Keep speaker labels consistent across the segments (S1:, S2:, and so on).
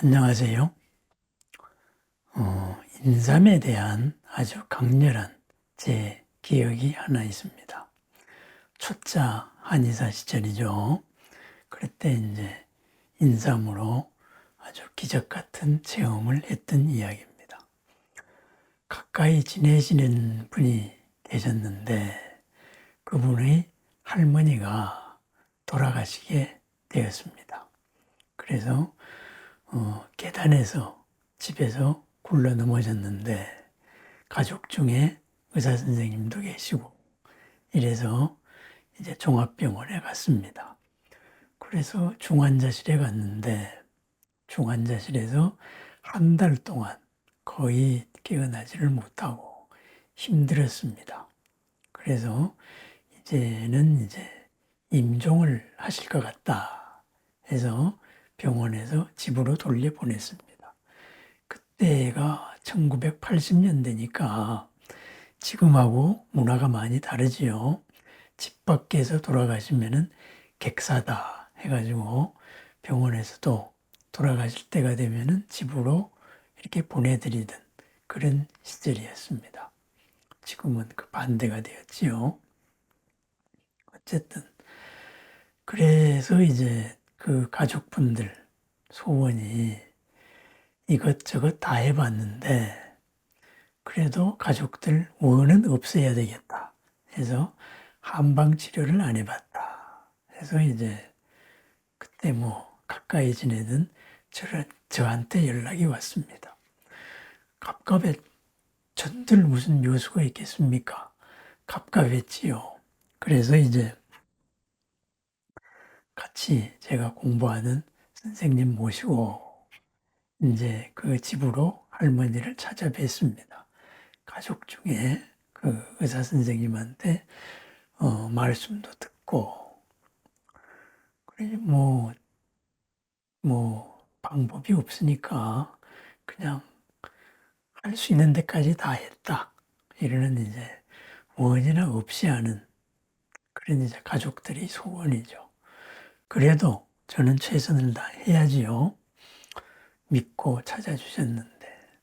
S1: 안녕하세요. 인삼에 대한 아주 강렬한 제 기억이 하나 있습니다. 초짜 한의사 시절이죠. 그때 이제 인삼으로 아주 기적 같은 체험을 했던 이야기입니다. 가까이 지내시는 분이 계셨는데 그분의 할머니가 돌아가시게 되었습니다. 그래서 계단에서 집에서 굴러 넘어졌는데 가족 중에 의사 선생님도 계시고 이래서 이제 종합병원에 갔습니다. 그래서 중환자실에 갔는데 중환자실에서 한 달 동안 거의 깨어나지를 못하고 힘들었습니다. 그래서 이제는 임종을 하실 것 같다 해서 병원에서 집으로 돌려보냈습니다. 그때가 1980년대니까 지금하고 문화가 많이 다르지요. 집 밖에서 돌아가시면은 객사다 해가지고 병원에서도 돌아가실 때가 되면은 집으로 이렇게 보내드리던 그런 시절이었습니다. 지금은 그 반대가 되었지요. 어쨌든 그래서 이제 그 가족분들 소원이 이것저것 다 해봤는데 그래도 가족들 원은 없애야 되겠다 해서 한방 치료를 안 해봤다 해서 이제 그때 뭐 가까이 지내던 저한테 연락이 왔습니다. 갑갑에 전들 무슨 묘수가 있겠습니까? 갑갑했지요. 그래서 이제 같이 제가 공부하는 선생님 모시고 이제 그 집으로 할머니를 찾아뵀습니다. 가족 중에 그 의사 선생님한테 말씀도 듣고 그래 뭐 방법이 없으니까 그냥 할 수 있는 데까지 다 했다. 이러는 이제 원이나 없이 하는 그런 이제 가족들이 소원이죠. 그래도 저는 최선을 다해야지요. 믿고 찾아주셨는데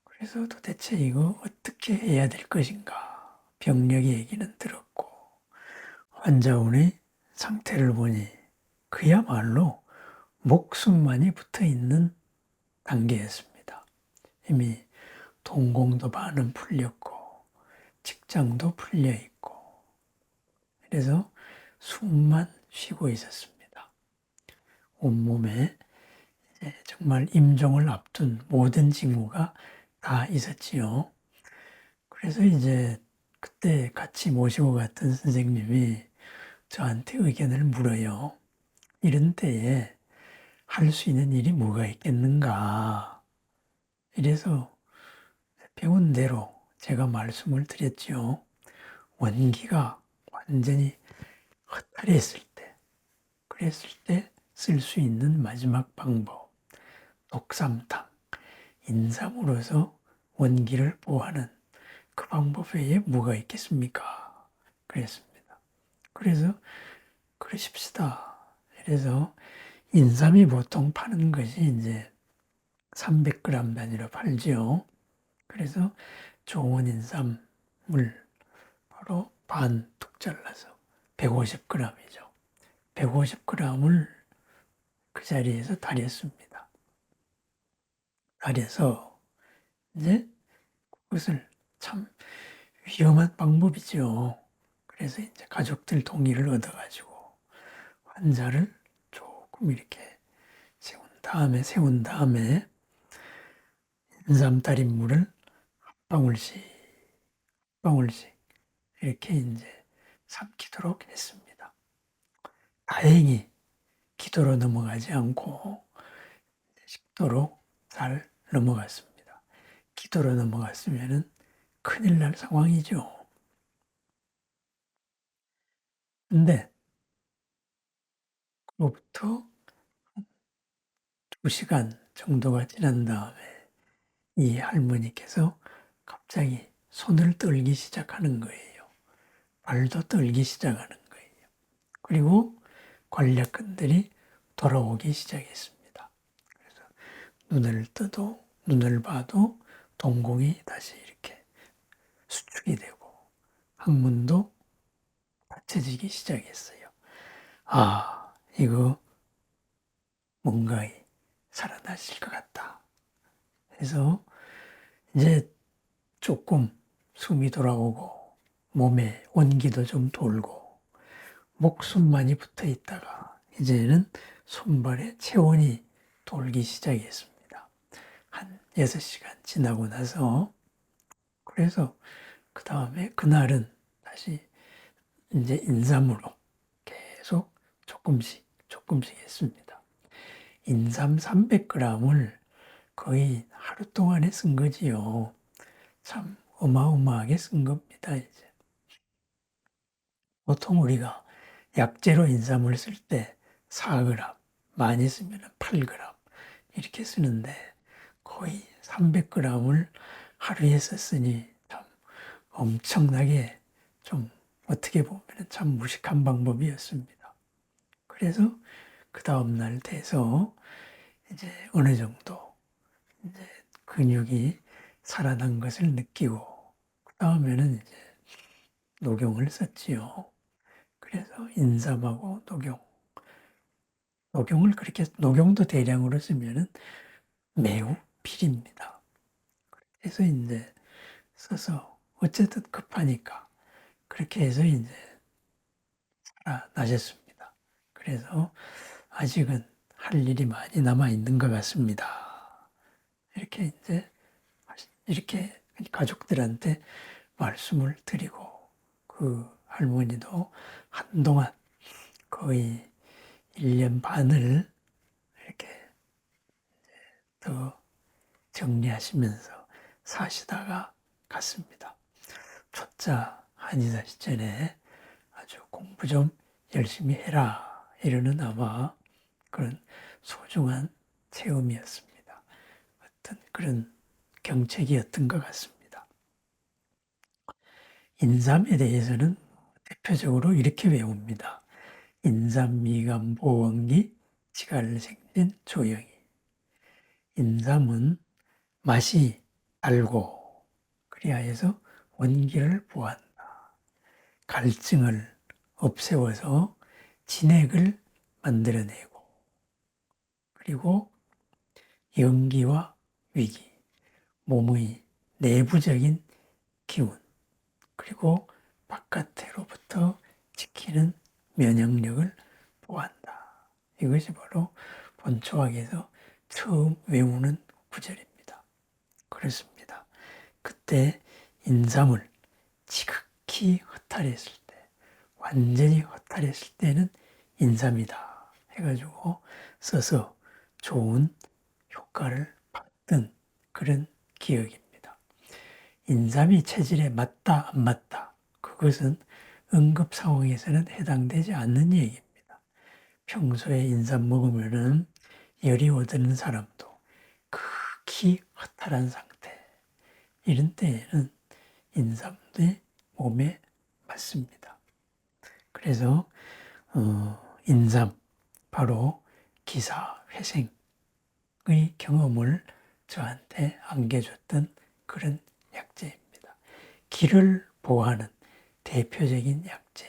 S1: 그래서 도대체 이거 어떻게 해야 될 것인가? 병력 얘기는 들었고 환자분의 상태를 보니 그야말로 목숨만이 붙어 있는 단계였습니다. 이미 동공도 반은 풀렸고 직장도 풀려 있고 그래서 숨만 쉬고 있었습니다. 온몸에 정말 임종을 앞둔 모든 징후가 다 있었지요. 그래서 이제 그때 같이 모시고 갔던 선생님이 저한테 의견을 물어요. 이런 때에 할 수 있는 일이 뭐가 있겠는가. 이래서 배운 대로 제가 말씀을 드렸지요. 원기가 완전히 허탈했을 때, 그랬을 때 쓸 수 있는 마지막 방법, 독삼탕, 인삼으로서 원기를 보호하는 그 방법 외에 뭐가 있겠습니까? 그랬습니다. 그래서 그러십시다. 그래서 인삼이 보통 파는 것이 이제 300g 단위로 팔지요. 그래서 좋은 인삼을 바로 반 툭 잘라서 150g이죠. 150g을 그 자리에서 다렸습니다. 다려서 이제 그것을 참 위험한 방법이죠. 그래서 이제 가족들 동의를 얻어가지고 환자를 조금 이렇게 세운 다음에 인삼 달인 물을 한 방울씩 방울씩 이렇게 이제 삼키도록 했습니다. 다행히 기도로 넘어가지 않고 식도로 잘 넘어갔습니다. 기도로 넘어갔으면은 큰일 날 상황이죠. 근데 그로부터 2시간 정도가 지난 다음에 이 할머니께서 갑자기 손을 떨기 시작하는 거예요. 발도 떨기 시작하는 거예요. 그리고 관략근들이 돌아오기 시작했습니다. 눈을 떠도 눈을 봐도 동공이 다시 이렇게 수축이 되고 항문도 닫혀지기 시작했어요. 아, 이거 뭔가 살아나실 것 같다. 그래서 이제 조금 숨이 돌아오고 몸에 온기도 좀 돌고 목숨만이 붙어 있다가 이제는 손발에 체온이 돌기 시작했습니다. 한 6시간 지나고 나서 그래서 그 다음에 그날은 다시 이제 인삼으로 계속 조금씩 했습니다. 인삼 300g을 거의 하루 동안에 쓴 거지요. 참 어마어마하게 쓴 겁니다, 이제. 보통 우리가 약재로 인삼을 쓸 때 4g, 많이 쓰면 8g 이렇게 쓰는데 거의 300g을 하루에 썼으니 참 엄청나게 좀 어떻게 보면 참 무식한 방법이었습니다. 그래서 그 다음날 돼서 이제 어느 정도 이제 근육이 살아난 것을 느끼고 그 다음에는 이제 녹용을 썼지요. 그래서 인삼하고 녹용을 그렇게 녹용도 대량으로 쓰면은 매우 비립니다. 그래서 이제 써서 어쨌든 급하니까 그렇게 해서 이제 살아나셨습니다. 그래서 아직은 할 일이 많이 남아 있는 것 같습니다. 이렇게 가족들한테 말씀을 드리고 그 할머니도 한동안 거의 1년 반을 이렇게 더 정리하시면서 사시다가 갔습니다. 초짜 한의사 시절에 아주 공부 좀 열심히 해라 이러는 아마 그런 소중한 체험이었습니다. 어떤 그런 경책이었던 것 같습니다. 인삼에 대해서는 대표적으로 이렇게 외웁니다. 인삼, 미감, 보원기, 지갈생진, 조영이. 인삼은 맛이 달고 그리하여서 원기를 보한다. 갈증을 없애워서 진액을 만들어내고 그리고 연기와 위기, 몸의 내부적인 기운 그리고 바깥으로부터 지키는 면역력을 보한다. 이것이 바로 본초학에서 처음 외우는 구절입니다. 그렇습니다. 그때 인삼을 지극히 허탈했을 때, 완전히 허탈했을 때는 인삼이다 해가지고 써서 좋은 효과를 받던 그런 기억입니다. 인삼이 체질에 맞다 안 맞다 그것은 응급 상황에서는 해당되지 않는 얘기입니다. 평소에 인삼 먹으면은 열이 오르는 사람도 극히 허탈한 상태 이런 때에는 인삼도 몸에 맞습니다. 그래서 인삼 바로 기사회생의 경험을 저한테 안겨줬던 그런 약재입니다. 기를 보호하는 대표적인 약재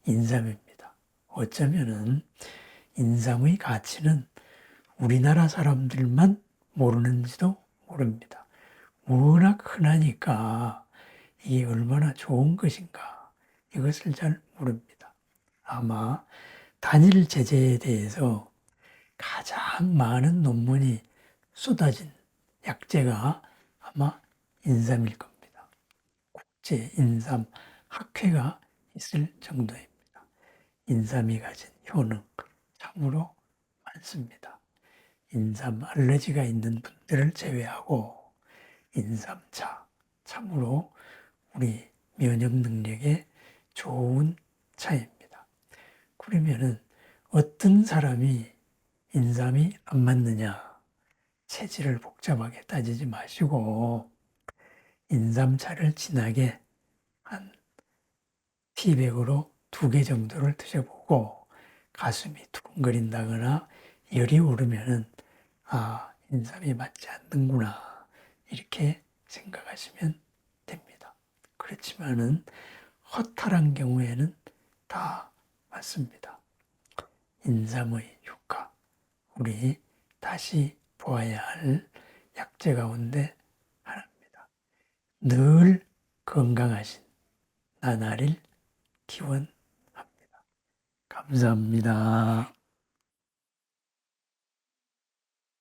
S1: 인삼입니다. 어쩌면은 인삼의 가치는 우리나라 사람들만 모르는지도 모릅니다. 워낙 흔하니까 이게 얼마나 좋은 것인가 이것을 잘 모릅니다. 아마 단일 제재에 대해서 가장 많은 논문이 쏟아진 약재가 아마 인삼일 겁니다. 국제 인삼 학회가 있을 정도입니다. 인삼이 가진 효능 참으로 많습니다. 인삼 알러지가 있는 분들을 제외하고 인삼차 참으로 우리 면역 능력에 좋은 차입니다. 그러면은 어떤 사람이 인삼이 안 맞느냐 체질을 복잡하게 따지지 마시고 인삼차를 진하게 한 티백으로 2개 정도를 드셔보고 가슴이 두근거린다거나 열이 오르면은 인삼이 맞지 않는구나 이렇게 생각하시면 됩니다. 그렇지만은 허탈한 경우에는 다 맞습니다. 인삼의 효과, 우리 다시 보아야 할 약재 가운데 하나입니다. 늘 건강하신 나날일 기원합니다. 감사합니다.